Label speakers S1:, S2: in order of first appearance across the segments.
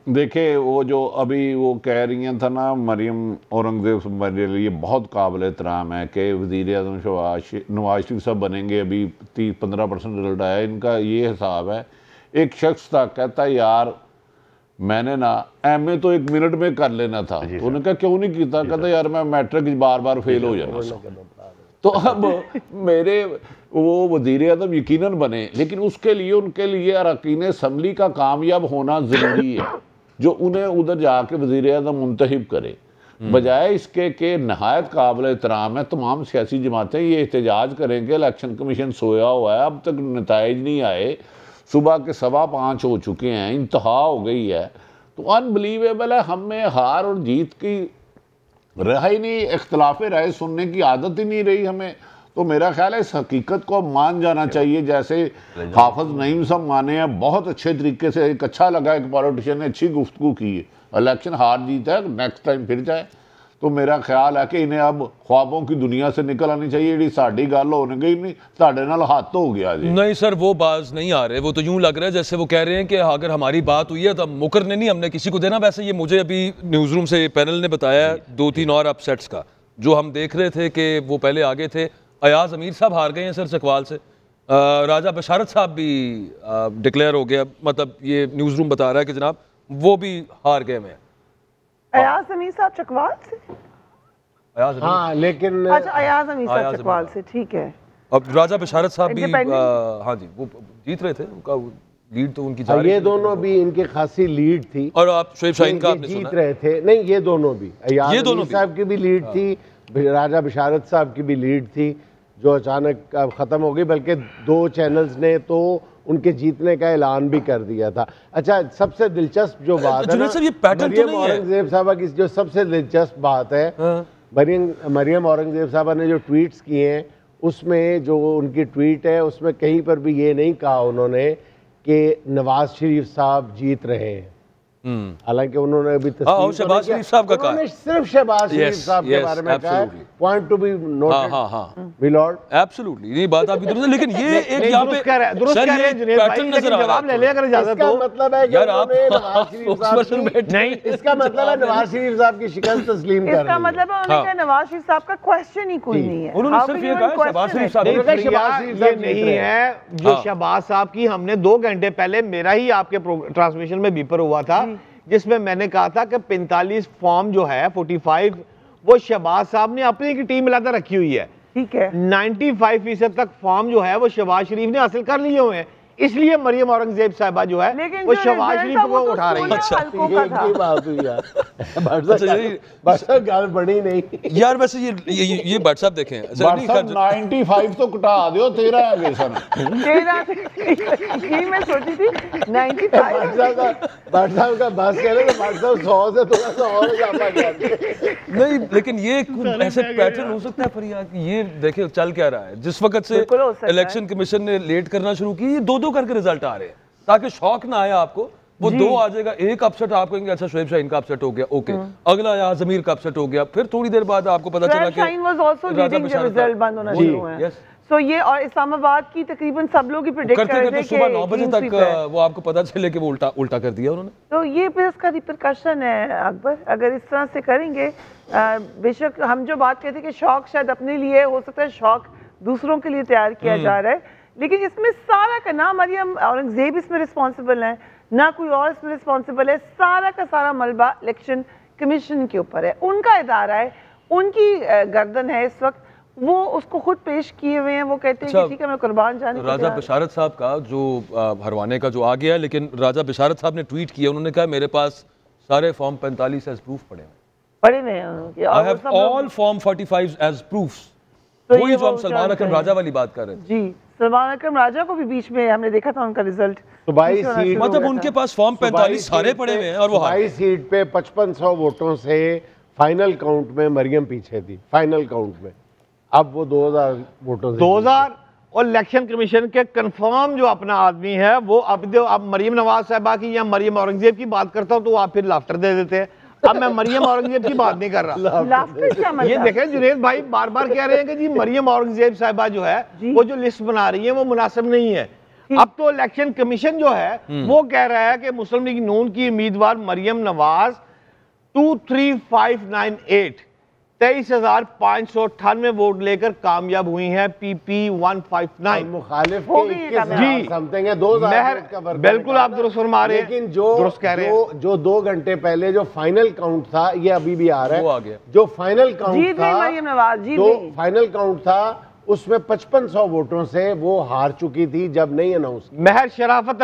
S1: دیکھیں وہ جو ابھی وہ کہہ رہی ہیں تھا نا مریم اورنگزیب میرے لیے بہت قابل احترام ہے کہ وزیر اعظم نواز شریف صاحب بنیں گے. ابھی 15% رزلٹ آیا. ان کا یہ حساب ہے, ایک شخص تھا کہتا ہے یار میں نے نا ایم اے تو 1 منٹ میں کر لینا تھا. انہوں نے کہا کیوں نہیں کیتا؟ کہتا یار میں میٹرک بار بار فیل ہو جانا سا. تو اب میرے وہ وزیر اعظم یقیناً بنے, لیکن اس کے لیے ان کے لیے اراکین اسمبلی کا کامیاب ہونا ضروری ہے, جو انہیں ادھر جا کے وزیر اعظم منتخب کرے. بجائے اس کے کہ نہایت قابل احترام ہے, تمام سیاسی جماعتیں یہ احتجاج کریں کہ الیکشن کمیشن سویا ہوا ہے, اب تک نتائج نہیں آئے, صبح کے 5:15 ہو چکے ہیں, انتہا ہو گئی ہے. تو انبلیویبل ہے. ہم میں ہار اور جیت کی رہا ہی نہیں, اختلاف رائے سننے کی عادت ہی نہیں رہی ہمیں. تو میرا خیال ہے اس حقیقت کو مان جانا چاہیے, جیسے حافظ نعیم صاحب مانے ہیں بہت اچھے طریقے سے. ایک اچھا لگا ایک پولیٹیشین نے اچھی گفتگو کی ہے, الیکشن ہار جیت ہے, نیکسٹ ٹائم پھر جائے. تو میرا خیال ہے کہ انہیں اب خوابوں کی دنیا سے نکل آنی چاہیے. جی ساڑی گل ہونے گئی نہیں, ساڑے نال ہاتھ ہو گیا. جی
S2: نہیں سر, وہ باز نہیں آ رہے. وہ تو یوں لگ رہا ہے جیسے وہ کہہ رہے ہیں کہ اگر ہماری بات ہوئی ہے تو مکرنے نہیں ہم نے کسی کو دینا. ویسے یہ مجھے ابھی نیوز روم سے پینل نے بتایا 2-3 اور اپ سیٹس کا, جو ہم دیکھ رہے تھے کہ وہ پہلے آگے تھے. ایاز امیر صاحب ہار گئے ہیں سر چکوال سے. راجہ بشارت صاحب بھی ڈکلیئر ہو گیا, مطلب یہ نیوز روم بتا رہا ہے کہ جناب وہ بھی ہار گئے ہیں.
S3: ایاز امیر صاحب چکوال سے,
S4: ہاں لیکن
S3: اچھا ایاز امیر صاحب چکوال سے, ٹھیک ہے.
S2: اب راجہ بشارت صاحب بھی ہاں جی وہ جیت رہے تھے, ان کا لیڈ تو ان کی جا رہی.
S4: یہ دونوں بھی ان کی خاصی لیڈ تھی,
S2: اور آپ شعیب شاہین کا آپ نے سنا
S4: جیت رہے تھے. نہیں یہ دونوں بھی, ایاز امیر صاحب کی بھی لیڈ تھی, راجہ بشارت صاحب کی بھی لیڈ تھی, جو اچانک ختم ہو گئی. بلکہ 2 چینلز نے تو ان کے جیتنے کا اعلان بھی کر دیا تھا. اچھا سب سے دلچسپ جو بات ہے مریم اورنگزیب صاحبہ کی, جو سب سے دلچسپ بات ہے, مریم اورنگزیب صاحبہ نے جو ٹویٹس کیے ہیں, اس میں جو ان کی ٹویٹ ہے اس میں کہیں پر بھی یہ نہیں کہا انہوں نے کہ نواز شریف صاحب جیت رہے ہیں. حالانکہ انہوں نے ابھی
S2: شہباز شریف صاحب کا کہا,
S4: انہوں نے صرف شہباز شریف صاحب کے بارے میں کہا ہے, point to be noted my lord.
S2: Absolutely یہ بات آپ کی درست ہے, لیکن یہ ایک یہاں پہ
S4: درست کہہ رہے ہیں جنید بھائی, لیکن جواب لے لے اگر اجازت ہو. اس کا مطلب ہے کہ انہوں نے نواز شریف صاحب کی, نہیں اس کا مطلب ہے نواز شریف صاحب کی شکست تسلیم کر رہی ہے.
S3: اس کا مطلب ہے انہوں نے کہا نواز شریف صاحب کا کوسچن ہی کوئی نہیں ہے.
S2: انہوں نے صرف یہ کہا شہباز شریف صاحب.
S5: یہ نہیں ہے جو شہباز صاحب کی, ہم نے 2 گھنٹے پہلے میرا ہی آپ کے ٹرانسمیشن میں بیپر ہوا تھا, جس میں میں نے کہا تھا کہ 45 فارم جو ہے 45 وہ شہباز صاحب نے اپنی کی ٹیم ملاتا رکھی ہوئی ہے.
S3: ٹھیک ہے,
S5: 95% تک فارم جو ہے وہ شہباز شریف نے حاصل کر لیے ہوئے ہیں. اس لیے مریم اورنگزیب صاحبہ جو ہے وہ شہباز شریف کو اٹھا رہی
S4: ہے. گال بڑی نہیں
S2: یار. ویسے یہ بٹ صاحب دیکھیں
S1: 95 تو کٹا دیو, 13 ہے گے سن
S3: 13 میں سوچی تھی 95
S4: بٹ صاحب کا بس کہہ رہے تو بٹ صاحب 100 سے تھوڑا سا اور اضافہ کیا
S2: نہیں. لیکن یہ ایسے پیٹرن ہو سکتا ہے فریاد, یہ دیکھیں چل کیا رہا ہے. جس وقت سے الیکشن کمیشن نے لیٹ کرنا شروع کی, یہ 2 کر کے رزلٹ آ رہے ہیں, تاکہ شوق نہ آئے آپ کو. وہ 2 آ جائے گا, ایک اپسٹ آپ کہیں گے اچھا شعیب شاہین کا اپسٹ ہو گیا, اوکے, اگلا ایاز امیر کا اپسٹ ہو گیا, پھر تھوڑی دیر بعد آپ کو پتا چلا کہ
S3: شاہین واز آلسو لیڈنگ جب رزلٹ بند ہونا شروع ہوئے ہیں. سو یہ اور اسلام آباد کی تقریباً سب لوگ ہی پریڈکٹ کر رہے تھے کہ
S2: صبح 9 بجے تک وہ آپ کو پتا چلے کہ وہ الٹا کر دیا انہوں نے.
S3: تو یہ پھر اس کا ریپرکشن ہے اکبر, اگر اس طرح سے کریں گے. بے شک ہم جو بات کہتے ہیں کہ شوق شاید اپنے لیے ہو سکتا ہے, شوق دوسروں کے لیے تیار کیا جا رہا ہے, لیکن اس میں سارا کا نہ مریم اورنگزیب اس میں رسپانسبل ہیں, نہ کوئی اور اس میں رسپانسبل ہے. سارا کا سارا ملبہ الیکشن کمیشن کے اوپر ہے, ان کا ادارہ ہے, ان کی گردن ہے اس وقت. وہ اس کو خود پیش کیے ہوئے ہیں, وہ کہتے ہیں کہ ٹھیک ہے میں قربان جانے.
S2: راجہ بشارت صاحب کا جو ہروانے کا جو آ گیا ہے, لیکن راجہ بشارت صاحب نے ٹویٹ کیا, انہوں نے کہا میرے پاس سارے فارم 45 ایز پروف پڑے
S3: ہوئے ہیں.
S2: I have all form 45 as proofs. وہی جو ہم سلمان اکرم راجہ والی بات کر رہے ہیں.
S3: جی سلمان اکرم راجہ کو بھی بیچ میں ہم نے دیکھا تھا ان کا رزلٹ,
S2: مطلب ان کے پاس فارم 45 سارے پڑے ہوئے ہیں, اور وہ
S4: 22 سیٹ پہ 5500 ووٹوں سے فائنل کاؤنٹ میں مریم پیچھے تھی, فائنل کاؤنٹ میں. اب وہ 2000 ووٹوں سے
S5: 2000 اور الیکشن کمیشن کے کنفرم جو اپنا آدمی ہے وہ اب مریم نواز صاحبہ کی یا مریم اورنگزیب کی بات کرتا ہوں تو آپ پھر لافٹر دے دیتے ہیں. اب میں مریم اورنگزیب کی بات نہیں کر رہا. یہ دیکھیں جنید بھائی بار بار کہہ رہے ہیں کہ جی مریم اورنگزیب صاحبہ جو ہے وہ جو لسٹ بنا رہی ہے وہ مناسب نہیں ہے. اب تو الیکشن کمیشن جو ہے وہ کہہ رہا ہے کہ مسلم لیگ نون کی امیدوار مریم نواز 23598 23,598 ووٹ لے کر کامیاب ہوئی ہیں پی پی 159
S4: مخالف کے 21,000 سمتنگ ہے 2,000 کا فرق ہے
S5: بالکل آپ درست فرما رہے ہیں
S4: لیکن
S5: درست کہہ رہے ہیں
S4: جو 2 گھنٹے پہلے جو فائنل کاؤنٹ تھا یہ ابھی بھی آ رہا ہے جو فائنل کاؤنٹ تھا
S3: مریم نواز
S4: جو فائنل کاؤنٹ تھا اس میں 5500 ووٹوں سے وہ ہار چکی تھی جب نہیں اناؤنس
S5: مہر شرافت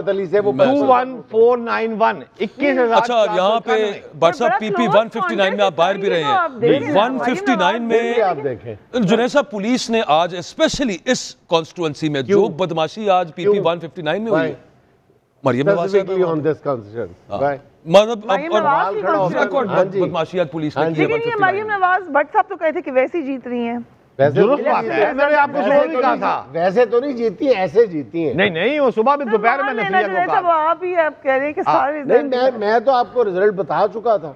S5: علی
S4: سے وہ
S5: 21491 21,000
S2: اچھا یہاں پہ بٹ صاحب پی پی 159 میں آپ باہر بھی رہے ہیں 159 میں
S4: آپ دیکھیں
S2: جنید صاحب پولیس نے آج اسپیشلی اس کانسٹیٹوئنسی میں جو بدماشی آج پی پی 159 میں ہوئی مریم نواز بدماشی آج پولیس نے
S3: لیکن یہ مریم نواز بٹ صاحب تو کہے تھے کہ ویسی جیت رہی ہیں
S5: درست بات ہے میں نے آپ کو صبح بھی کہا تھا
S4: ویسے تو نہیں جیتی ایسے جیتی ہیں
S5: نہیں وہ صبح بھی دوپہر میں نفیہ کو کہا
S3: آپ ہی آپ کہہ رہے ہیں کہ سارے
S4: نہیں میں تو آپ کو رزلٹ بتا چکا تھا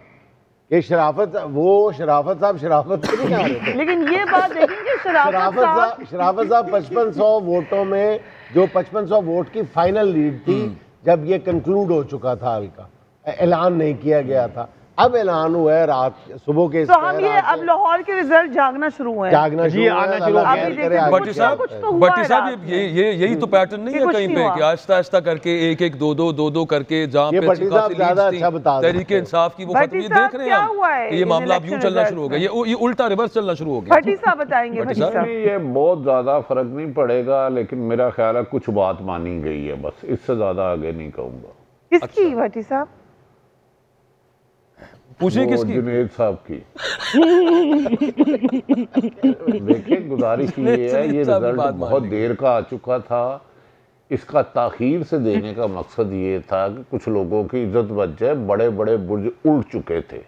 S4: کہ شرافت صاحب شرافت کو نہیں کہا رہے تھے
S3: لیکن یہ بات دیکھیں کہ
S4: شرافت صاحب 5500 ووٹوں میں جو 5500 ووٹ کی فائنل لیڈ تھی جب یہ کنکلوڈ ہو چکا تھا حلقہ اعلان نہیں کیا گیا تھا اب اعلان ہوا ہے رات صبح کے
S3: تو ہم یہ اب لاہور کے ریزلٹ جاگنا شروع ہوئے ہیں
S5: جی آنا شروع
S2: بٹی صاحب یہی تو پیٹرن نہیں ہے کہیں پہ کہ آہستہ آہستہ کر کے ایک ایک دو کر کے جہاں پہ تحریک انصاف کی وہ ختم یہ دیکھ رہے ہیں ہم کہ یہ معاملہ اب یوں چلنا شروع ہو گیا یہ الٹا ریورس چلنا شروع ہو گیا
S3: بھٹی صاحب بتائیں گے
S1: یہ بہت زیادہ فرق نہیں پڑے گا لیکن میرا خیال ہے کچھ بات مانی گئی ہے بس اس سے زیادہ آگے نہیں کہوں گا
S3: کس کی بھٹی صاحب
S2: پوچھیں کس کی
S1: جنید صاحب کی دیکھیں گزارش یہ ہے یہ رزلٹ بہت دیر کا آ چکا تھا اس کا تاخیر سے دینے کا مقصد یہ تھا کہ کچھ لوگوں کی عزت بچ جائے بڑے بڑے برج اڑ چکے تھے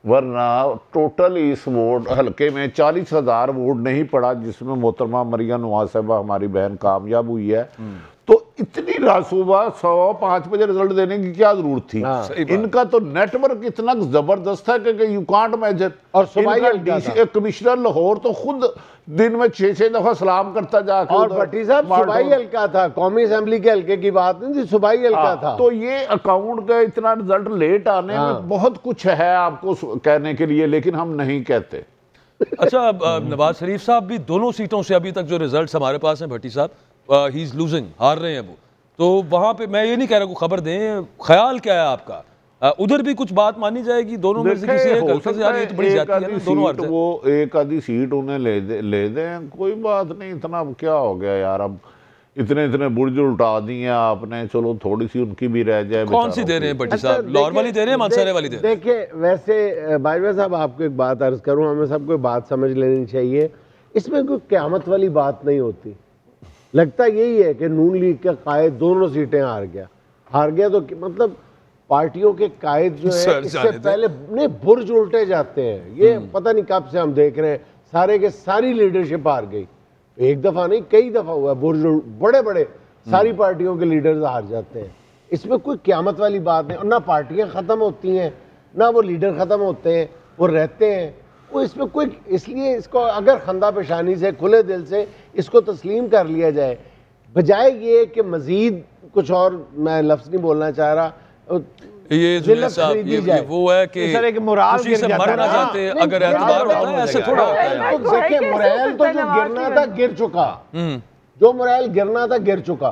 S1: ورنہ ٹوٹل اس ووٹ حلقے میں 40,000 ووٹ نہیں پڑا جس میں محترمہ مریم نواز صاحبہ ہماری بہن کامیاب ہوئی ہے تو اتنی رات صبح 5 بجے رزلٹ دینے کی کیا ضرورت تھی ان کا تو نیٹ ورک اتنا زبردست ہے کہ یو کانٹ امیجن
S4: اور صوبائی
S1: کمشنر لاہور تو خود دن میں 6 دفعہ سلام کرتا جا کے
S4: اور بھٹی صاحب صوبائی حلقہ تھا قومی اسمبلی کے حلقے کی بات نہیں تھی صوبائی حلقہ تھا
S1: تو یہ اکاؤنٹ کا اتنا رزلٹ لیٹ آنے میں بہت کچھ ہے آپ کو کہنے کے لیے لیکن ہم نہیں کہتے
S2: اچھا نواز شریف صاحب بھی دونوں سیٹوں سے ابھی تک جو ریزلٹس ہمارے پاس ہیں بھٹی صاحب ہی از لوزنگ ہار رہے ہیں وہ تو وہاں پہ میں یہ نہیں کہہ رہا کوئی خبر دیں خیال کیا ہے آپ کا ادھر بھی کچھ بات مانی جائے گی دونوں میں سے کسی ایک حلقے سے یار یہ تو بڑی زیادتی ہے دونوں ہار
S1: وہ ایک آدھی سیٹ انہیں لے دیں کوئی بات نہیں اتنا کیا ہو گیا یار اب اتنے برج الٹا دیے آپ نے چلو تھوڑی سی ان کی بھی رہ جائے
S2: کون سی دے رہے ہیں بھٹی صاحب لاہور والی دے رہے ہیں مانسہرے والی دے رہے ہیں
S4: دیکھیں ویسے باجوہ صاحب آپ کو ایک بات عرض کروں ہمیں سب کو بات سمجھ لینی چاہیے اس میں کوئی قیامت والی بات نہیں ہوتی لگتا یہی ہے کہ نون لیگ کا قائد دونوں سیٹیں ہار گیا تو مطلب پارٹیوں کے قائد جو ہے اس سے پہلے برج الٹے جاتے ہیں یہ پتہ نہیں کب سے ہم دیکھ رہے ہیں سارے کے ساری لیڈرشپ ہار گئی ایک دفعہ نہیں کئی دفعہ ہوا برج بڑے ساری پارٹیوں کے لیڈرز ہار جاتے ہیں اس میں کوئی قیامت والی بات نہیں اور نہ پارٹیاں ختم ہوتی ہیں نہ وہ لیڈر ختم ہوتے ہیں وہ رہتے ہیں وہ اس میں کوئی اس لیے اس کو اگر خندہ پیشانی سے کھلے دل سے اس کو تسلیم کر لیا جائے بجائے یہ کہ مزید کچھ اور میں لفظ نہیں بولنا چاہ رہا
S2: یہ جنید صاحب یہ وہ ہے کہ خوشی سے مر نہ جاتے اگر اعتبار ہوتا ہے ایسے تھوڑا ہوتا ہے
S4: دیکھیں مرائل تو جو گرنا تھا گر چکا جو مرائل گرنا تھا گر چکا